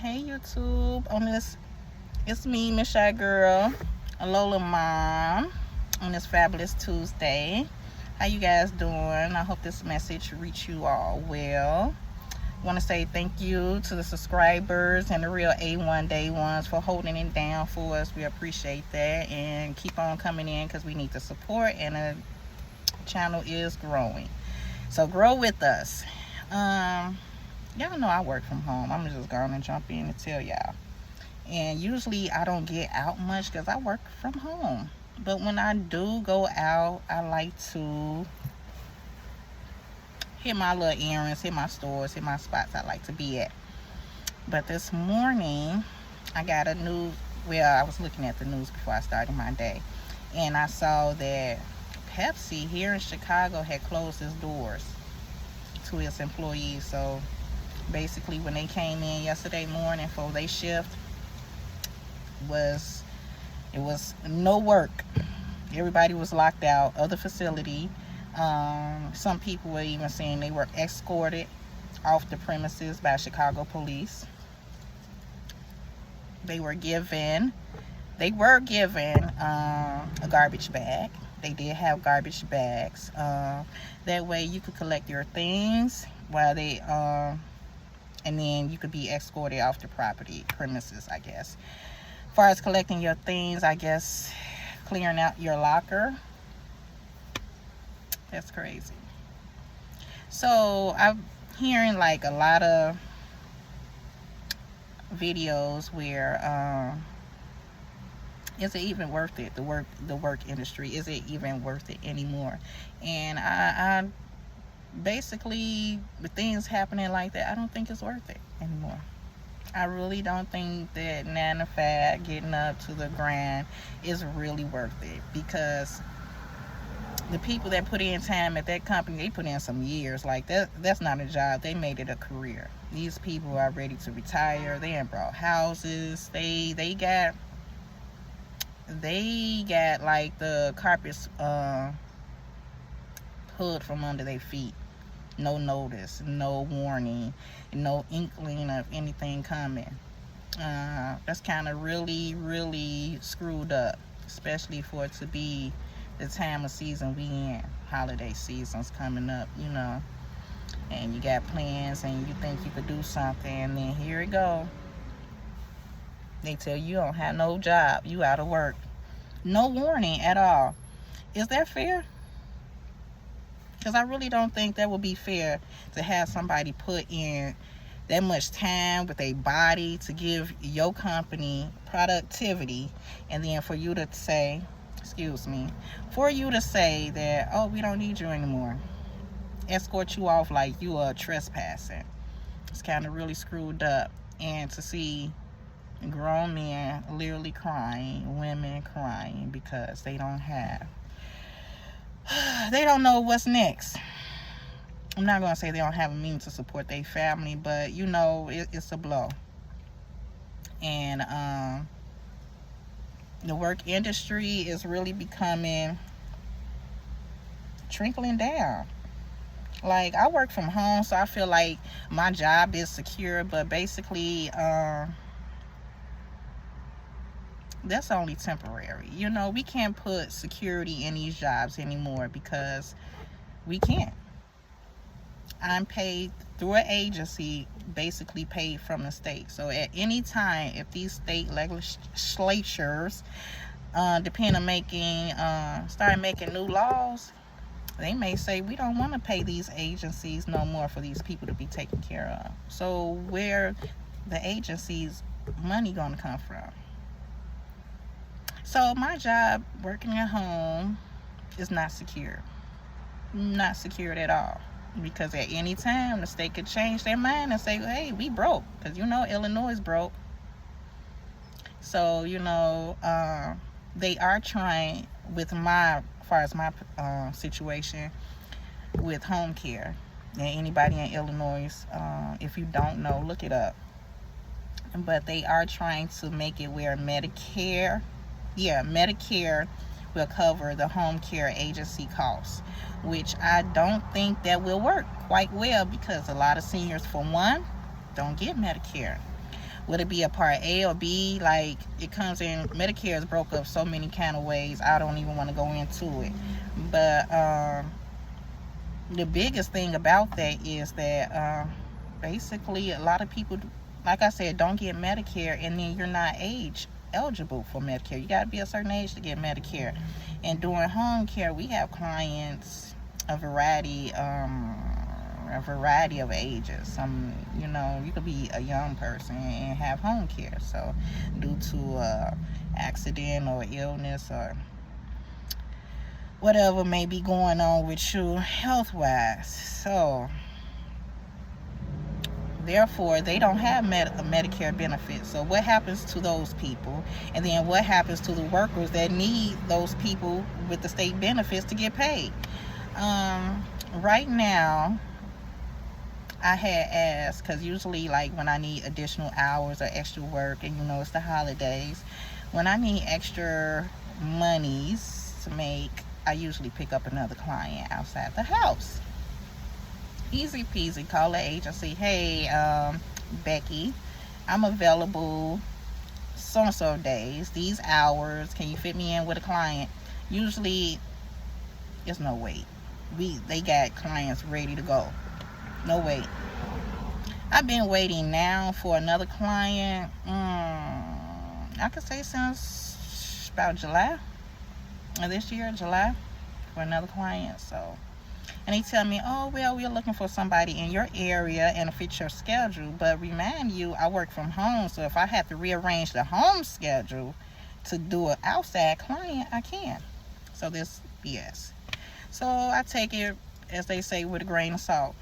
Hey YouTube, it's me, Miss Shy Girl, Lola Mom, on this fabulous Tuesday. How you guys doing? I hope this message reach you all well. Want to say thank you to the subscribers and the real A1 day ones for holding it down for us. We appreciate that, and keep on coming in because we need the support, and the channel is growing. So grow with us. Y'all know I work from home. I'm just going to jump in and tell y'all. And usually I don't get out much because I work from home. But when I do go out, I like to hit my little errands, hit my stores, hit my spots I like to be at. But this morning, I got I was looking at the news before I started my day. And I saw that Pepsi here in Chicago had closed its doors to its employees. So basically when they came in yesterday morning for their shift, it was no work. Everybody was locked out of the facility. Some people were even saying they were escorted off the premises by Chicago police. They were given a garbage bag. They did have garbage bags. That way you could collect your things while they and then you could be escorted off the premises, I guess. As far as collecting your things, I guess clearing out your locker. That's crazy. So I'm hearing like a lot of videos where is it even worth it? The work industry, is it even worth it anymore? And I basically, with things happening like that, I don't think it's worth it anymore. I really don't think that 9 to 5, getting up to the grind, is really worth it, because the people that put in time at that company, they put in some years. Like that's not a job, they made it a career. These people are ready to retire. They ain't brought houses. They got like the carpets pulled from under their feet. No notice, no warning, no inkling of anything coming. That's kind of really screwed up, especially for it to be the time of season we in. Holiday season's coming up, and you got plans and you think you could do something, and then here it go. They tell you don't have no job, you out of work. No warning at all. Is that fair? Because I really don't think that would be fair to have somebody put in that much time with a body to give your company productivity, and then for you to say, that, oh, we don't need you anymore. Escort you off like you are trespassing. It's kind of really screwed up. And to see grown men literally crying, women crying because they don't know what's next. I'm not going to say they don't have a means to support their family, but it's a blow. And the work industry is really becoming trickling down. Like, I work from home, so I feel like my job is secure, but basically that's only temporary. We can't put security in these jobs anymore because we can't. I'm paid through an agency, basically paid from the state. So at any time, if these state legislatures depend on start making new laws, they may say we don't want to pay these agencies no more for these people to be taken care of. So where the agency's money gonna come from? So my job, working at home, is not secure. Not secured at all. Because at any time, the state could change their mind and say, hey, we broke. Because, Illinois is broke. So, they are trying with as far as my situation with home care. And anybody in Illinois, if you don't know, look it up. But they are trying to make it where Medicare will cover the home care agency costs, which I don't think that will work quite well, because a lot of seniors, for one, don't get Medicare. Would it be a part A or B? Like, it comes in, Medicare is broke up so many kind of ways. I don't even want to go into it. But the biggest thing about that is that basically a lot of people, like I said, don't get Medicare, and then you're not age eligible for Medicare. You got to be a certain age to get Medicare. And doing home care, we have clients a variety of ages. Some, you could be a young person and have home care. So due to accident or illness or whatever may be going on with you health wise. So therefore they don't have Medicare benefits. So what happens to those people? And then what happens to the workers that need those people with the state benefits to get paid? Right now, I had asked, because usually like when I need additional hours or extra work, and it's the holidays, when I need extra monies to make, I usually pick up another client outside the house. Easy peasy. Call the agency. Hey, Becky, I'm available so-and-so days, these hours. Can you fit me in with a client? Usually, there's no wait. They got clients ready to go. No wait. I've been waiting now for another client. I could say since about July of this year, July, for another client. So. And they tell me, oh, well, we're looking for somebody in your area and fit your schedule. But remind you, I work from home. So if I have to rearrange the home schedule to do an outside client, I can. So this BS. So I take it, as they say, with a grain of salt.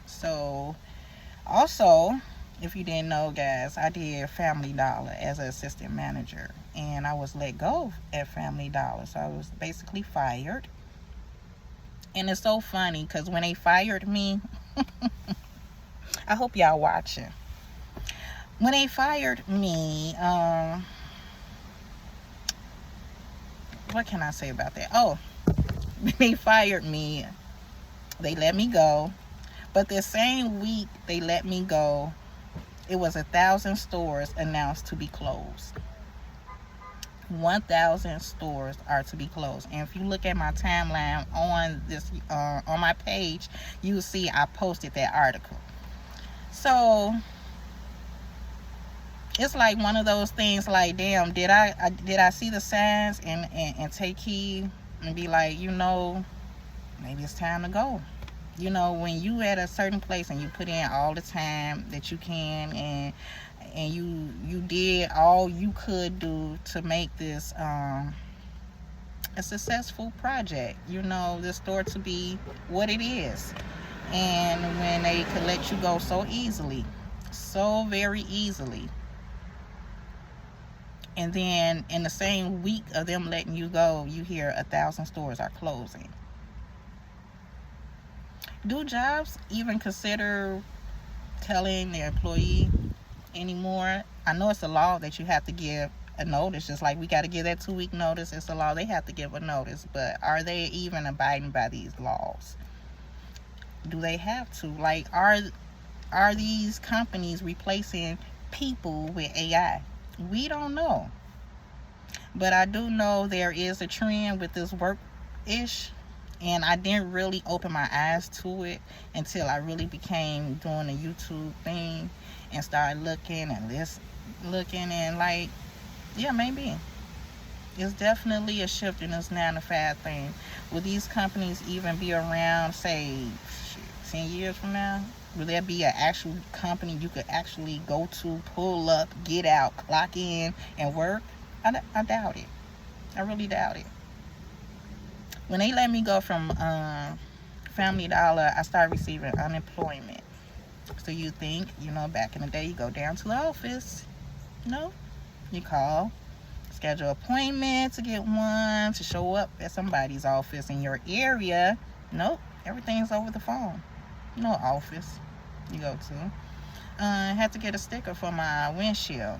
So also, if you didn't know, guys, I did Family Dollar as an assistant manager. And I was let go at Family Dollar. So I was basically fired. And it's so funny because when they fired me, I hope y'all watching. When they fired me, what can I say about that? Oh, when they fired me, they let me go. But the same week they let me go, it was 1,000 stores announced to be closed. 1,000 stores are to be closed. And if you look at my timeline on this on my page, you'll see I posted that article. So it's like one of those things, like, damn, did I see the signs and take heed and be like, maybe it's time to go. When you at a certain place and you put in all the time that you can, and you did all you could do to make this a successful project, this store to be what it is. And when they could let you go so easily, so very easily, and then in the same week of them letting you go, you hear 1,000 stores are closing. Do jobs even consider telling their employee anymore? I know it's a law that you have to give a notice, just like we got to give that 2-week notice. It's a law, they have to give a notice. But are they even abiding by these laws? Do they have to? Like, are these companies replacing people with AI? We don't know. But I do know there is a trend with this work-ish, and I didn't really open my eyes to it until I really became doing a YouTube thing and started looking and like, yeah, maybe it's definitely a shift in this 9-to-5 thing. Will these companies even be around, say, 10 years from now? Will there be an actual company you could actually go to, pull up, get out, clock in, and work? I doubt it. I really doubt it. When they let me go from Family Dollar, I started receiving unemployment. So you think, back in the day, you go down to the office. No, you call, schedule an appointment to get one, to show up at somebody's office in your area. Nope, everything's over the phone. No office you go to. I had to get a sticker for my windshield.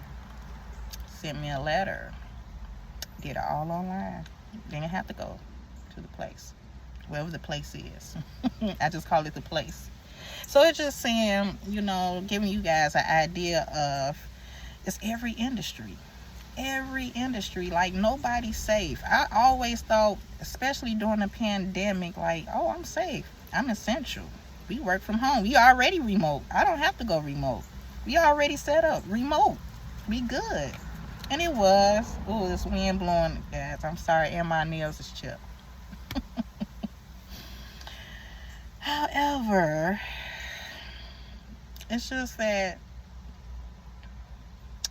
Sent me a letter. Did it all online. Didn't have to go to the place, wherever the place is. I just call it the place. So it's just saying, giving you guys an idea of, it's every industry. Every industry, like nobody's safe. I always thought, especially during the pandemic, like, oh, I'm safe, I'm essential, we work from home, we already remote, I don't have to go remote, we already set up remote, we good. And it was, oh, this wind blowing, guys, I'm sorry, and my nails is chipped. However, it's just that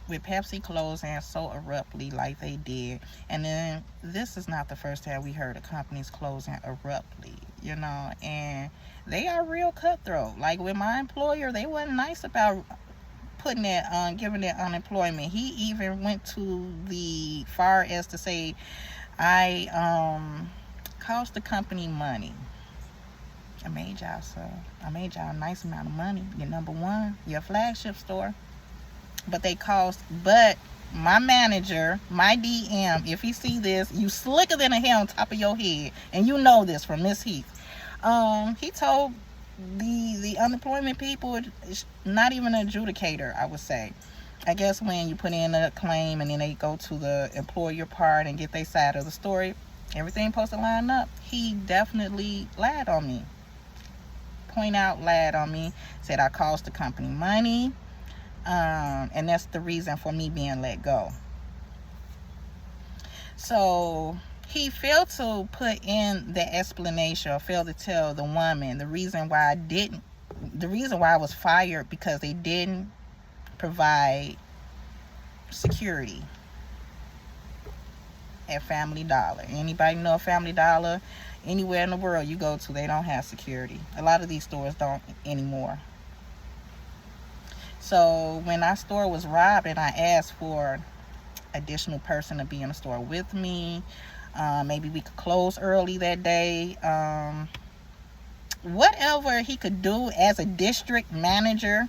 with Pepsi closing so abruptly like they did, and then this is not the first time we heard of companies closing abruptly, and they are real cutthroat. Like with my employer, they wasn't nice about putting that on, giving that unemployment. He even went to the far as to say, I cost the company money. I made y'all a nice amount of money. Your number one, your flagship store. But my manager, my DM, if he see this, you slicker than a hair on top of your head, and you know this from Miss Heath. He told the unemployment people, it's not even an adjudicator, I would say. I guess when you put in a claim and then they go to the employer part and get their side of the story, everything supposed to line up. He definitely lied on me. Lied on me. Said I cost the company money. And that's the reason for me being let go. So he failed to put in the explanation, or failed to tell the woman the reason why I was fired, because they didn't provide security at Family Dollar. Anybody know Family Dollar? Anywhere in the world you go to, they don't have security. A lot of these stores don't anymore. So when our store was robbed and I asked for additional person to be in the store with me, maybe we could close early that day, whatever he could do as a district manager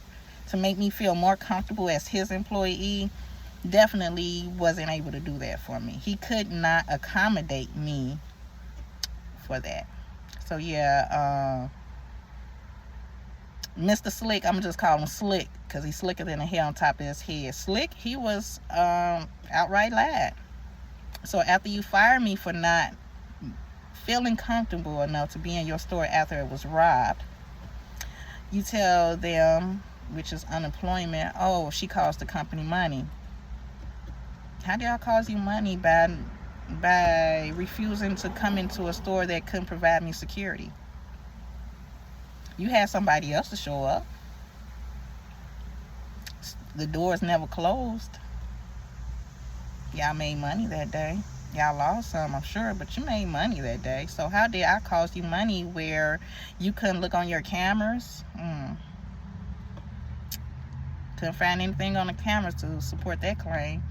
to make me feel more comfortable as his employee, definitely wasn't able to do that for me. He could not accommodate me for that. So yeah, Mr. Slick, I'm just calling him Slick because he's slicker than the hair on top of his head. Slick, he was outright lied. So after you fire me for not feeling comfortable enough to be in your store after it was robbed, you tell them, which is unemployment, oh, she cost the company money. How did I cost you money by refusing to come into a store that couldn't provide me security? You had somebody else to show up. The doors never closed. Y'all made money that day. Y'all lost some, I'm sure, but you made money that day. So how did I cost you money where you couldn't look on your cameras? Couldn't find anything on the cameras to support that claim.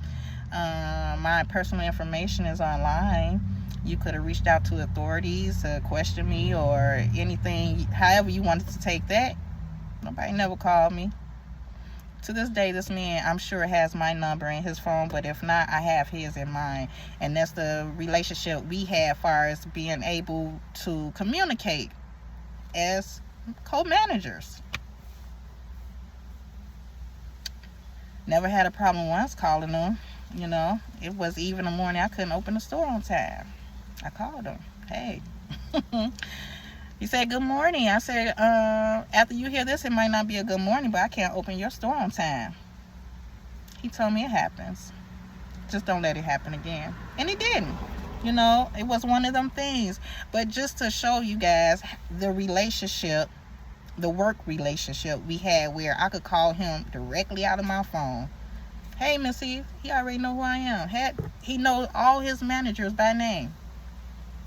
My personal information is online. You could have reached out to authorities to question me or anything, however you wanted to take that. Nobody never called me. To this day, this man, I'm sure, has my number in his phone, but if not, I have his in mine. And that's the relationship we have as far as being able to communicate as co-managers. Never had a problem once calling him. It was even the morning I couldn't open the store on time. I called him. Hey. He said, good morning. I said, after you hear this, it might not be a good morning, but I can't open your store on time. He told me it happens. Just don't let it happen again. And it didn't. It was one of them things. But just to show you guys the relationship, the work relationship we had, where I could call him directly out of my phone. Hey, Miss Eve, he already know who I am. He knows all his managers by name,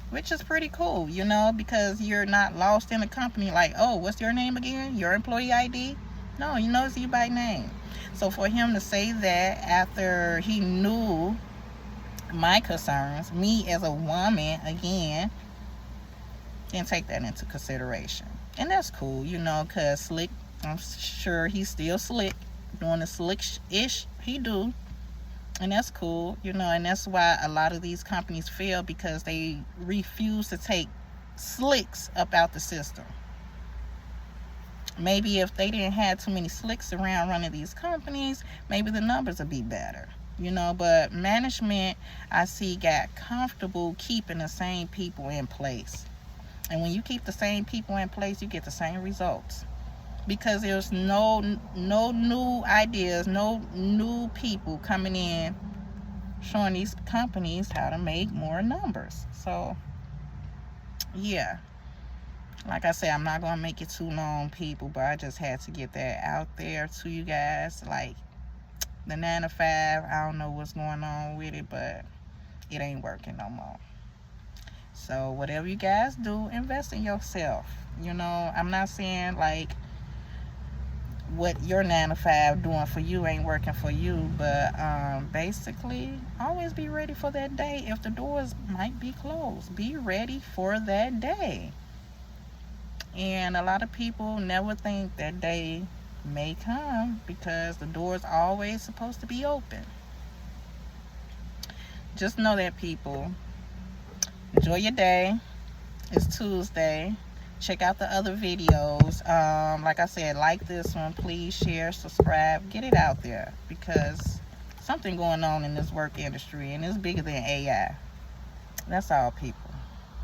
which is pretty cool, because you're not lost in a company like, oh, what's your name again? Your employee ID? No, he knows you by name. So for him to say that after he knew my concerns, me as a woman, again, didn't take that into consideration. And that's cool, because Slick, I'm sure he's still slick, doing the slick-ish he do. And that's cool, and that's why a lot of these companies fail, because they refuse to take slicks up out the system. Maybe if they didn't have too many slicks around running these companies, maybe the numbers would be better. You know, but management, I see, got comfortable keeping the same people in place. And when you keep the same people in place, you get the same results. Because there's no new ideas, no new people coming in showing these companies how to make more numbers. So, yeah. Like I said, I'm not going to make it too long, people, but I just had to get that out there to you guys. Like, the 9 to 5, I don't know what's going on with it, but it ain't working no more. So whatever you guys do, invest in yourself. You know, I'm not saying like what your 9 to 5 doing for you ain't working for you, but basically always be ready for that day. If the doors might be closed, be ready for that day. And a lot of people never think that day may come because the door's always supposed to be open. Just know that, people. Enjoy your day. It's Tuesday. Check out the other videos. Like I said, like this one, please share, subscribe, get it out there, because something going on in this work industry, and it's bigger than AI. That's all, people.